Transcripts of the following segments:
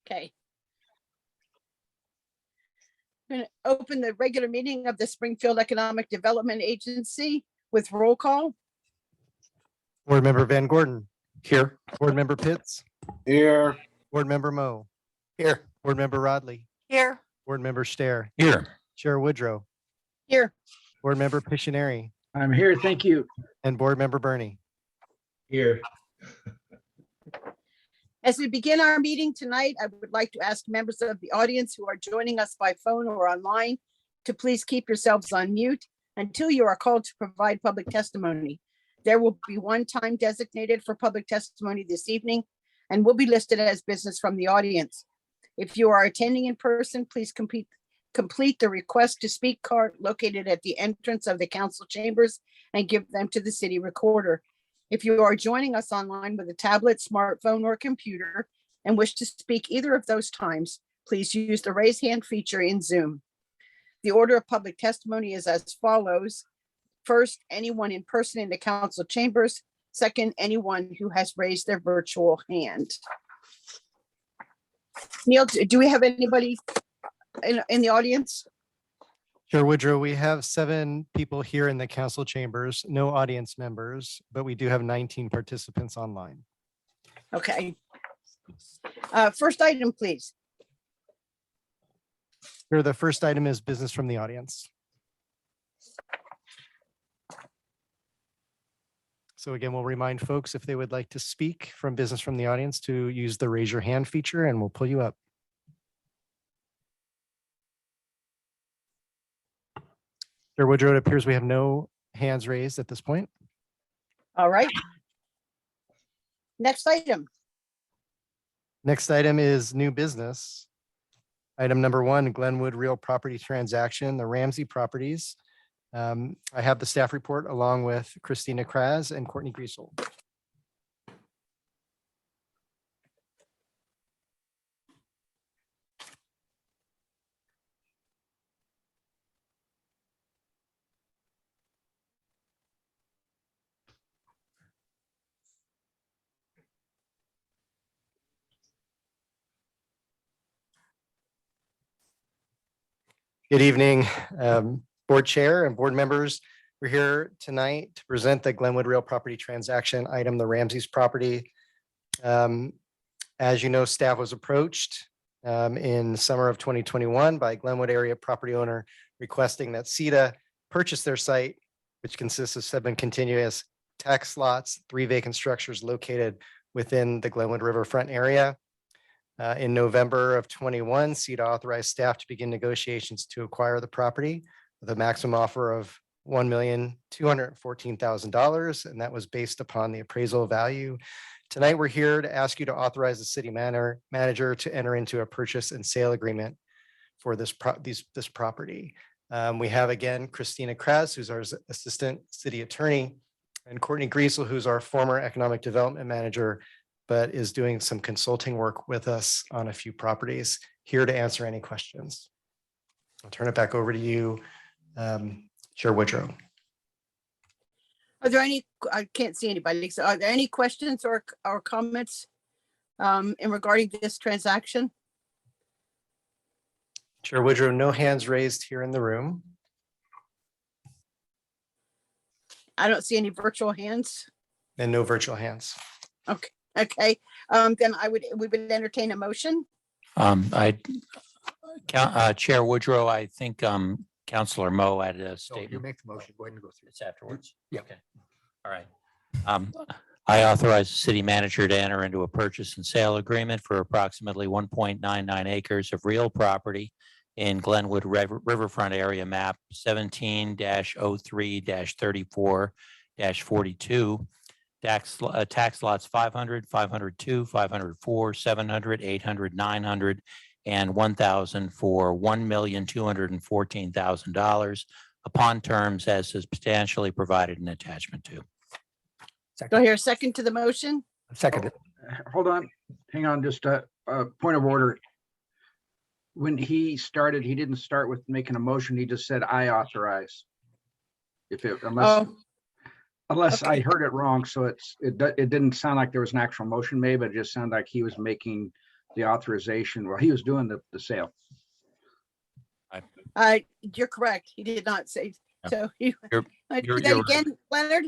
Okay. I'm going to open the regular meeting of the Springfield Economic Development Agency with roll call. Board Member Van Gordon. Here. Board Member Pitts. Here. Board Member Moe. Here. Board Member Rodley. Here. Board Member Stair. Here. Chair Woodrow. Here. Board Member Pictionary. I'm here. Thank you. And Board Member Bernie. Here. As we begin our meeting tonight, I would like to ask members of the audience who are joining us by phone or online to please keep yourselves on mute until you are called to provide public testimony. There will be one time designated for public testimony this evening and will be listed as business from the audience. If you are attending in person, please complete the request to speak card located at the entrance of the council chambers and give them to the city recorder. If you are joining us online with a tablet, smartphone, or computer and wish to speak either of those times, please use the raise hand feature in Zoom. The order of public testimony is as follows. First, anyone in person in the council chambers. Second, anyone who has raised their virtual hand. Neil, do we have anybody in the audience? Chair Woodrow, we have 7 people here in the council chambers, no audience members, but we do have 19 participants online. Okay. First item, please. Here, the first item is business from the audience. So again, we'll remind folks if they would like to speak from business from the audience to use the raise your hand feature and we'll pull you up. Chair Woodrow, it appears we have no hands raised at this point. All right. Next item. Next item is new business. Item number 1, Glenwood Real Property Transaction, the Ramsey Properties. I have the staff report along with Christina Kraz and Courtney Griesel. Good evening, board chair and board members. We're here tonight to present the Glenwood Real Property Transaction item, the Ramsey's property. As you know, staff was approached in summer of 2021 by Glenwood area property owner requesting that SEDA purchase their site, which consists of 7 continuous tax lots, 3 vacant structures located within the Glenwood Riverfront area. In November of 21, SEDA authorized staff to begin negotiations to acquire the property with a maximum offer of $1,214,000, and that was based upon the appraisal value. Tonight, we're here to ask you to authorize the city manager to enter into a purchase and sale agreement for this property. We have again Christina Kraz, who's our assistant city attorney, and Courtney Griesel, who's our former economic development manager, but is doing some consulting work with us on a few properties, here to answer any questions. I'll turn it back over to you, Chair Woodrow. Are there any, I can't see anybody, so are there any questions or comments in regarding this transaction? Chair Woodrow, no hands raised here in the room. I don't see any virtual hands. And no virtual hands. Okay. Okay, then we would entertain a motion. Chair Woodrow, I think Councilor Moe had a statement. You make the motion. Go ahead and go through. It's afterwards. Yeah. Okay. All right. I authorize the city manager to enter into a purchase and sale agreement for approximately 1.99 acres of real property in Glenwood Riverfront area map 17-03-34-42. Tax lots 500, 502, 504, 700, 800, 900, and 1,000 for $1,214,000 upon terms as substantially provided in attachment 2. Do I hear a second to the motion? Second. Hold on. Hang on. Just a point of order. When he started, he didn't start with making a motion. He just said, I authorize. Unless Okay. I heard it wrong, so it didn't sound like there was an actual motion made, but it just sounded like he was making the authorization while he was doing the sale. You're correct. He did not say, Yeah. so you, You're- do you're that right. again, Leonard?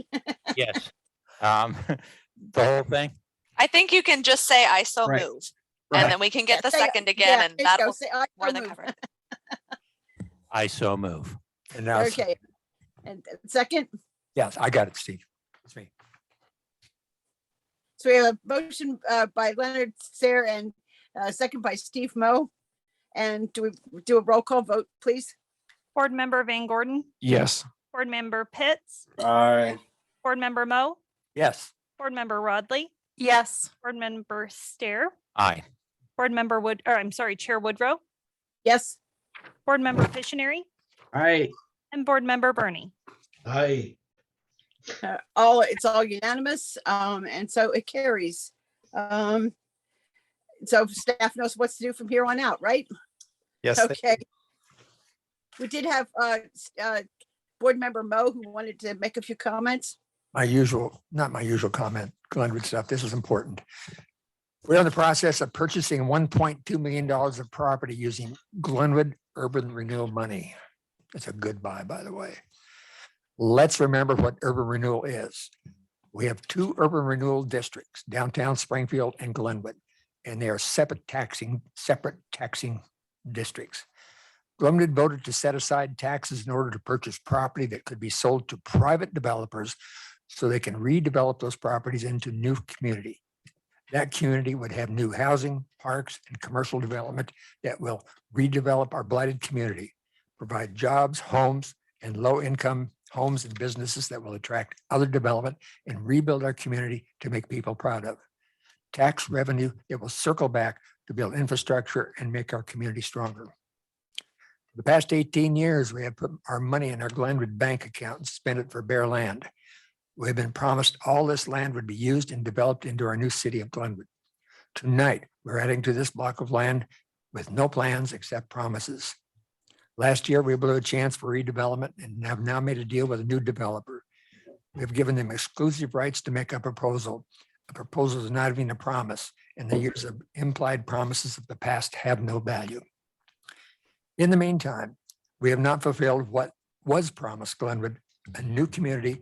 Yes. The whole thing? I think you can just say I so Right. move. Right. And then we can get the Say- second again yeah, and there you that go. will Say, "I more so than move." cover it. I so move. And now, Okay. And second, yes, I got it, Steve. It's me. so we have a motion by Leonard Sayre and second by Steve Moe. And do we do a roll call vote, please? Board Member Van Gordon, Yes. Board Member Pitts, Aye. Board Member Moe, Yes, Board Member Rodley, Yes. Board Member Stair, Aye. Board Member Chair Woodrow, Yes, Board Member Pictionary, Aye. and Board Member Bernie. Aye. it's all unanimous, and so it carries. So staff knows what to do from here on out, right? Yes. Okay. We did have Board Member Moe who wanted to make a few comments. not my usual comment, Glenwood stuff. This is important. We're in the process of purchasing $1.2 million of property using Glenwood urban renewal money. It's a good buy, by the way. Let's remember what urban renewal is. We have two urban renewal districts, downtown Springfield and Glenwood, and they are separate taxing districts. Glenwood voted to set aside taxes in order to purchase property that could be sold to private developers so they can redevelop those properties into new community. That community would have new housing, parks, and commercial development that will redevelop our blighted community, provide jobs, homes, and low-income homes and businesses that will attract other development and rebuild our community to make people proud of. Tax revenue that will circle back to build infrastructure and make our community stronger. For the past 18 years, we have put our money in our Glenwood bank account and spent it for bare land. We have been promised all this land would be used and developed into our new city of Glenwood. Tonight, we're adding to this block of land with no plans except promises. Last year, we blew a chance for redevelopment and have now made a deal with a new developer. We've given them exclusive rights to make a proposal. A proposal is not even a promise, and the years of implied promises of the past have no value. In the meantime, we have not fulfilled what was promised Glenwood, a new community.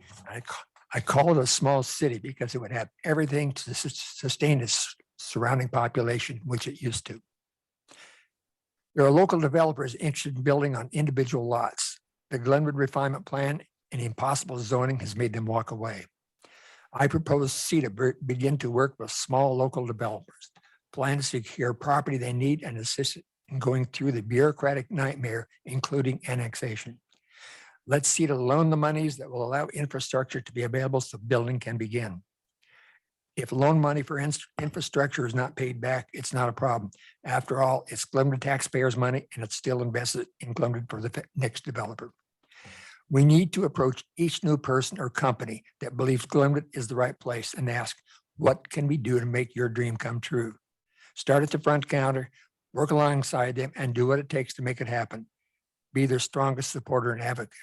I call it a small city because it would have everything to sustain its surrounding population, which it used to. There are local developers interested in building on individual lots. The Glenwood refinement plan and impossible zoning has made them walk away. I propose SEDA begin to work with small local developers, plan to secure property they need and assist in going through the bureaucratic nightmare, including annexation. Let SEDA loan the monies that will allow infrastructure to be available so building can begin. If loan money for infrastructure is not paid back, it's not a problem. After all, it's Glenwood taxpayers' money and it's still invested in Glenwood for the next developer. We need to approach each new person or company that believes Glenwood is the right place and ask, what can we do to make your dream come true? Start at the front counter, work alongside them, and do what it takes to make it happen. Be their strongest supporter and advocate.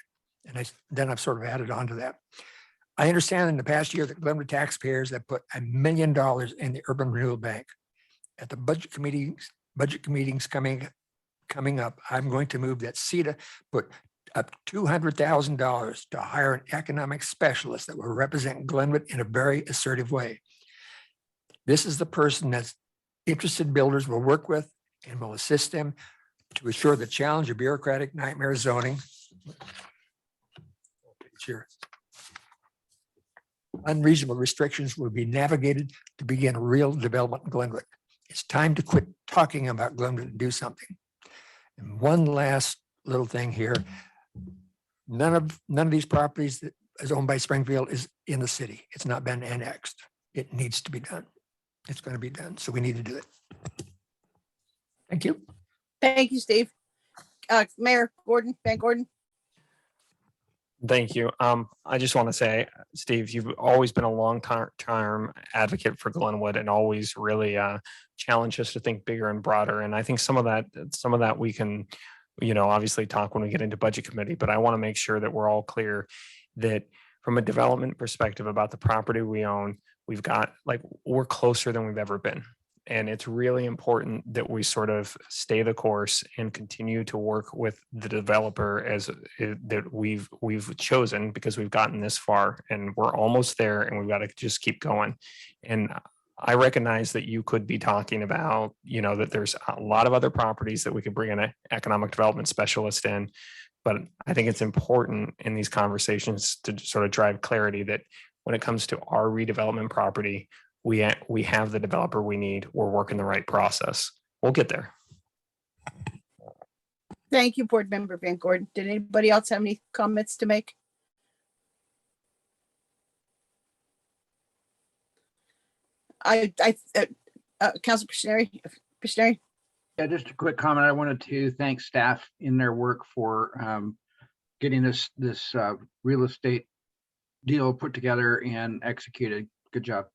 And then I've sort of added on to that. I understand in the past year that Glenwood taxpayers have put $1 million in the Urban Renewal Bank. At the budget meetings coming up, I'm going to move that SEDA put up $200,000 to hire an economic specialist that will represent Glenwood in a very assertive way. This is the person that interested builders will work with and will assist them to assure the challenge of bureaucratic nightmare zoning. Here. Unreasonable restrictions will be navigated to begin real development in Glenwood. It's time to quit talking about Glenwood and do something. And one last little thing here. None of these properties that is owned by Springfield is in the city. It's not been annexed. It needs to be done. It's going to be done. So we need to do it. Thank you. Thank you, Steve. Mayor Gordon, Van Gordon. Thank you. I just want to say, Steve, you've always been a long-term advocate for Glenwood and always really challenged us to think bigger and broader. And I think some of that we can, obviously talk when we get into budget committee, but I want to make sure that we're all clear that from a development perspective about the property we own, we're closer than we've ever been. And it's really important that we sort of stay the course and continue to work with the developer that we've chosen, because we've gotten this far and we're almost there, and we've got to just keep going. And I recognize that you could be talking about, that there's a lot of other properties that we could bring an economic development specialist in. But I think it's important in these conversations to sort of drive clarity that when it comes to our redevelopment property, we have the developer we need. We're working the right process. We'll get there. Thank you, Board Member Van Gordon. Did anybody else have any comments to make? Council Pictionary. Yeah, just a quick comment. I wanted to thank staff in their work for getting this real estate deal put together and executed. Good job.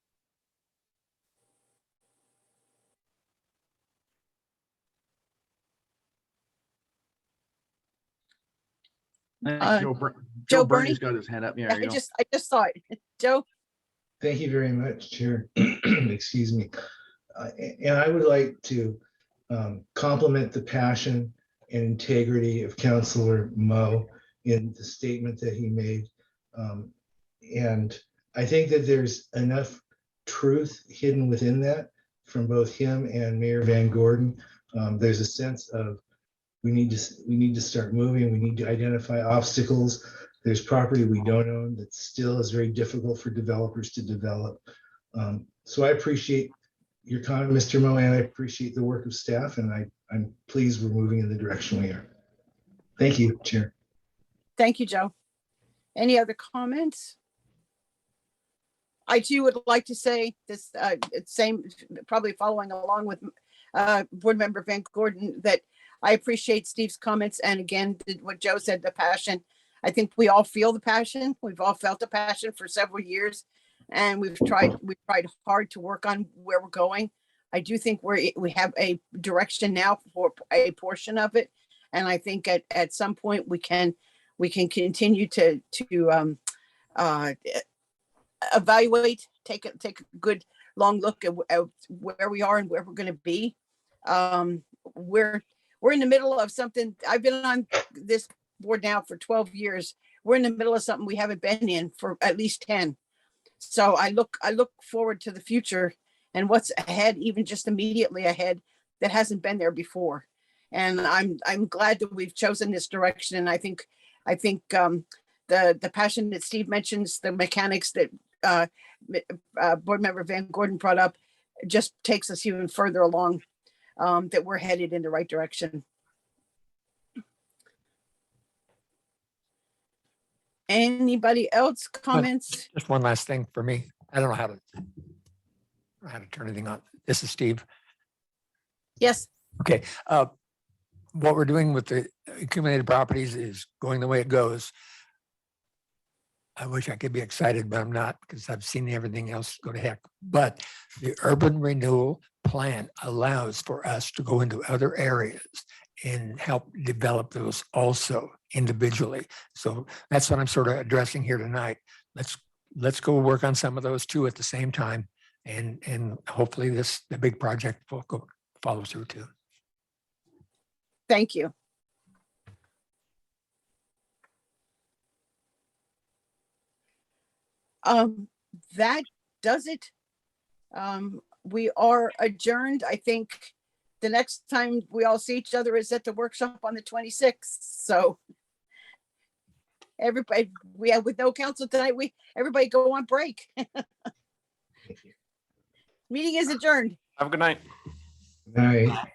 I think Uh, Joe Joe Bernie? Bernie's got his hand up. Yeah, I just saw it. Joe, Thank you very much, Chair. Excuse me. And I would like to compliment the passion and integrity of Councilor Mo in the statement that he made. And I think that there's enough truth hidden within that from both him and Mayor Van Gordon. There's a sense of we need to start moving. We need to identify obstacles. There's property we don't own that still is very difficult for developers to develop. So I appreciate your comment, Mr. Mo, and I appreciate the work of staff, and I'm pleased we're moving in the direction we are. Thank you, Chair. thank you, Joe. Any other comments? I too would like to say this, same, probably following along with Board Member Van Gordon, that I appreciate Steve's comments. And again, what Joe said, the passion. I think we all feel the passion. We've all felt the passion for several years, and we've tried hard to work on where we're going. I do think we have a direction now for a portion of it. And I think at some point we can continue to evaluate, take a good long look at where we are and where we're going to be. We're in the middle of something. I've been on this board now for 12 years. We're in the middle of something we haven't been in for at least 10. So I look forward to the future and what's ahead, even just immediately ahead, that hasn't been there before. And I'm glad that we've chosen this direction. And I think the passion that Steve mentions, the mechanics that Board Member Van Gordon brought up, just takes us even further along, that we're headed in the right direction. Anybody else comments? Just one last thing for me. I don't know how to turn anything on. This is Steve. Yes. Okay. What we're doing with the accumulated properties is going the way it goes. I wish I could be excited, but I'm not, because I've seen everything else go to heck. But the urban renewal plan allows for us to go into other areas and help develop those also individually. So that's what I'm sort of addressing here tonight. Let's go work on some of those too at the same time. And hopefully the big project will follow through too. Thank you. That does it. We are adjourned. I think the next time we all see each other is at the workshop on the 26th. So everybody, we have with no council tonight, everybody go on break. Meeting is adjourned. Have a good night. All right.